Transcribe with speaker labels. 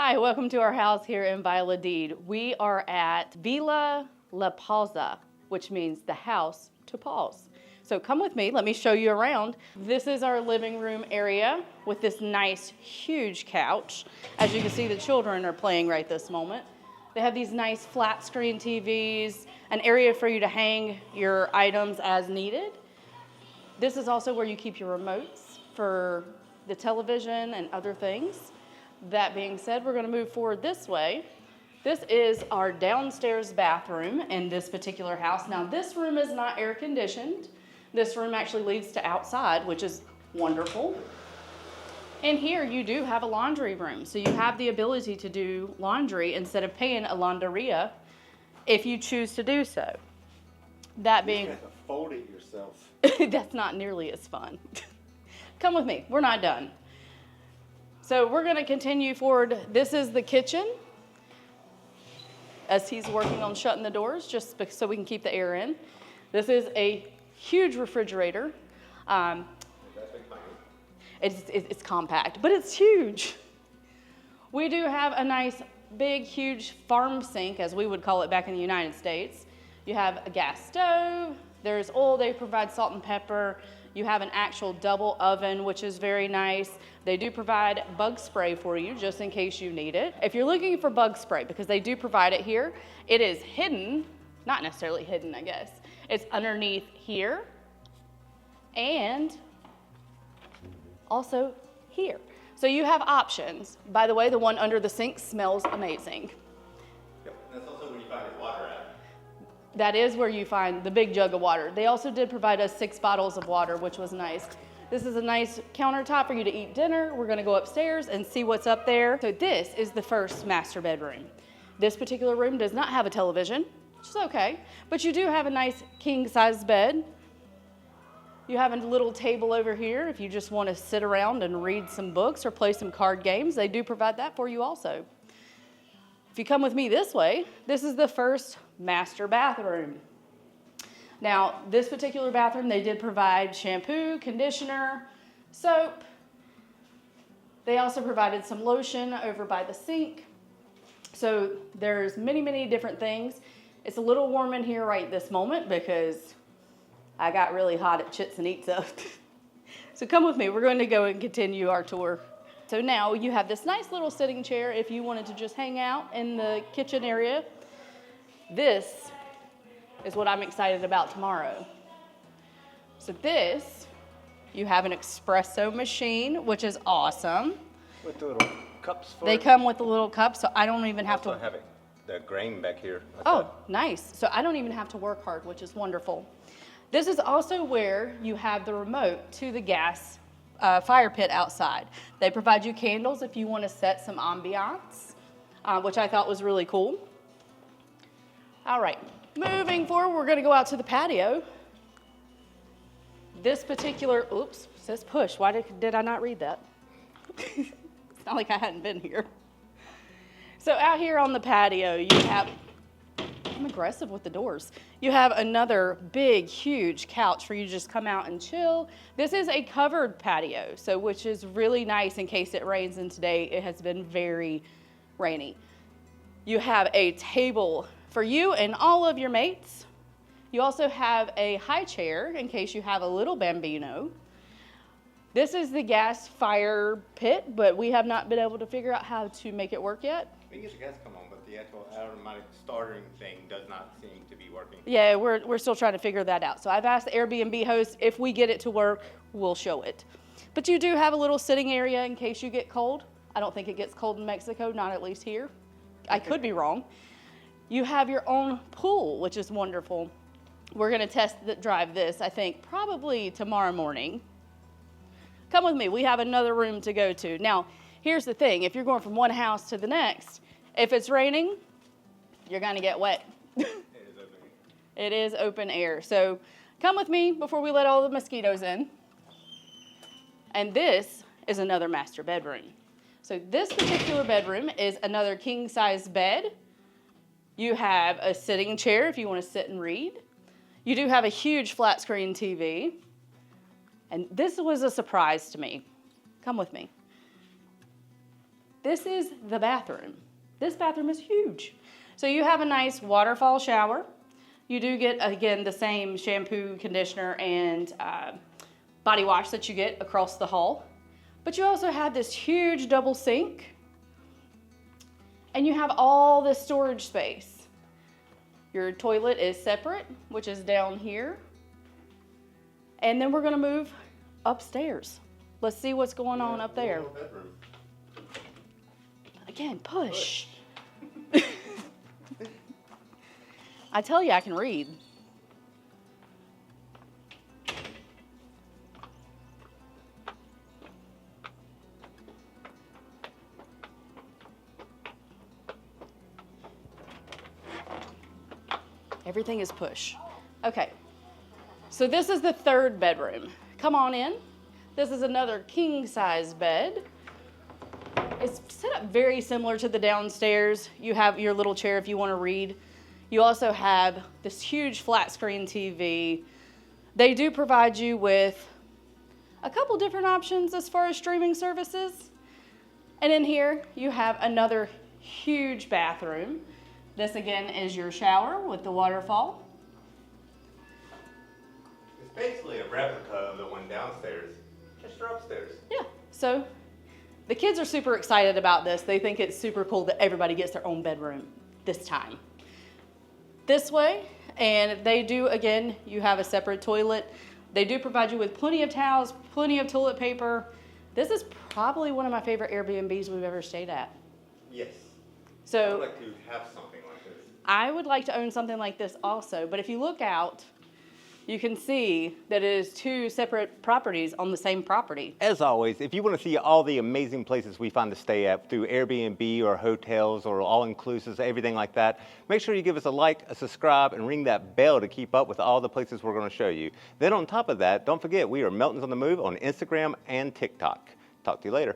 Speaker 1: Hi, welcome to our house here in Valladolid. We are at Villa La Pausa, which means the house to pause. So come with me, let me show you around. This is our living room area with this nice, huge couch. As you can see, the children are playing right this moment. They have these nice flat screen TVs, an area for you to hang your items as needed. This is also where you keep your remotes for the television and other things. That being said, we're going to move forward this way. This is our downstairs bathroom in this particular house. Now, this room is not air conditioned. This room actually leads to outside, which is wonderful. And here you do have a laundry room. So you have the ability to do laundry instead of paying a launderia if you choose to do so. That being...
Speaker 2: You have to fold it yourself.
Speaker 1: That's not nearly as fun. Come with me, we're not done. So we're gonna continue forward. This is the kitchen. As he's working on shutting the doors, just so we can keep the air in. This is a huge refrigerator. It's compact, but it's huge. We do have a nice, big, huge farm sink, as we would call it back in the United States. You have a gas stove. There's oil. They provide salt and pepper. You have an actual double oven, which is very nice. They do provide bug spray for you, just in case you need it. If you're looking for bug spray, because they do provide it here, it is hidden, not necessarily hidden, I guess. It's underneath here and also here. So you have options. By the way, the one under the sink smells amazing.
Speaker 2: Yep, that's also where you find your water at.
Speaker 1: That is where you find the big jug of water. They also did provide us 6 bottles of water, which was nice. This is a nice countertop for you to eat dinner. We're gonna go upstairs and see what's up there. So this is the first master bedroom. This particular room does not have a television, which is okay, but you do have a nice king-size bed. You have a little table over here if you just want to sit around and read some books or play some card games. They do provide that for you also. If you come with me this way, this is the first master bathroom. Now, this particular bathroom, they did provide shampoo, conditioner, soap. They also provided some lotion over by the sink. So there's many, many different things. It's a little warm in here right this moment because I got really hot at Chits and Eats Up. So come with me, we're going to go and continue our tour. So now you have this nice little sitting chair if you wanted to just hang out in the kitchen area. This is what I'm excited about tomorrow. So this, you have an espresso machine, which is awesome.
Speaker 2: With the little cups for
Speaker 1: They
Speaker 2: it.
Speaker 1: come with the little cups, so I don't even have
Speaker 2: Also
Speaker 1: to...
Speaker 2: have the grain back here.
Speaker 1: Oh, nice. So I don't even have to work hard, which is wonderful. This is also where you have the remote to the gas fire pit outside. They provide you candles if you want to set some ambiance, which I thought was really cool. All right, moving forward, we're going to go out to the patio. This particular, oops, says push. Why did I not read that? It's not like I hadn't been here. So out here on the patio, you have, I'm aggressive with the doors. You have another big, huge couch for you to just come out and chill. This is a covered patio, so which is really nice in case it rains, and today it has been very rainy. You have a table for you and all of your mates. You also have a high chair in case you have a little bambino. This is the gas fire pit, but we have not been able to figure out how to make it work yet.
Speaker 2: We get the gas come on, but the actual automatic starting thing does not seem to be working.
Speaker 1: Yeah, we're still trying to figure that out. So I've asked the Airbnb host, if we get it to work, we'll show it. But you do have a little sitting area in case you get cold. I don't think it gets cold in Mexico, not at least here. I could be wrong. You have your own pool, which is wonderful. We're gonna drive this, I think, probably tomorrow morning. Come with me, we have another room to go to. Now, here's the thing, if you're going from one house to the next, if it's raining, you're gonna get wet. It is open air. So come with me before we let all the mosquitoes in. And this is another master bedroom. So this particular bedroom is another king-size bed. You have a sitting chair if you want to sit and read. You do have a huge flat screen TV. And this was a surprise to me. Come with me. this is the bathroom. This bathroom is huge. So you have a nice waterfall shower. You do get, again, the same shampoo, conditioner, and body wash that you get across the hall. But you also have this huge double sink. And you have all this storage space. Your toilet is separate, which is down here. And then we're gonna move upstairs. Let's see what's going on up there. Again, push. I tell you, I can read. Everything is push. Okay, so this is the third bedroom. Come on in. This is another king size bed. It's set up very similar to the downstairs. You have your little chair if you want to read. You also have this huge flat screen TV. They do provide you with a couple different options as far as streaming services. And in here, you have another huge bathroom. This again is your shower with the waterfall.
Speaker 2: It's basically a replica of the one downstairs, just for upstairs.
Speaker 1: Yeah, so the kids are super excited about this. They think it's super cool that everybody gets their own bedroom this time. This way, and they do, again, you have a separate toilet. They do provide you with plenty of towels, plenty of toilet paper. This is probably one of my favorite Airbnbs we've ever stayed at.
Speaker 2: Yes.
Speaker 1: So
Speaker 2: I'd like to have something like this.
Speaker 1: I would like to own something like this also, but if you look out, you can see that it is two separate properties on the same property.
Speaker 3: As always, if you want to see all the amazing places we find to stay at through Airbnb or hotels or all-inclusives, everything like that, make sure you give us a like, a subscribe, and ring that bell to keep up with all the places we're going to show you. Then on top of that, don't forget, we are Melton's on the Move on Instagram and TikTok. Talk to you later.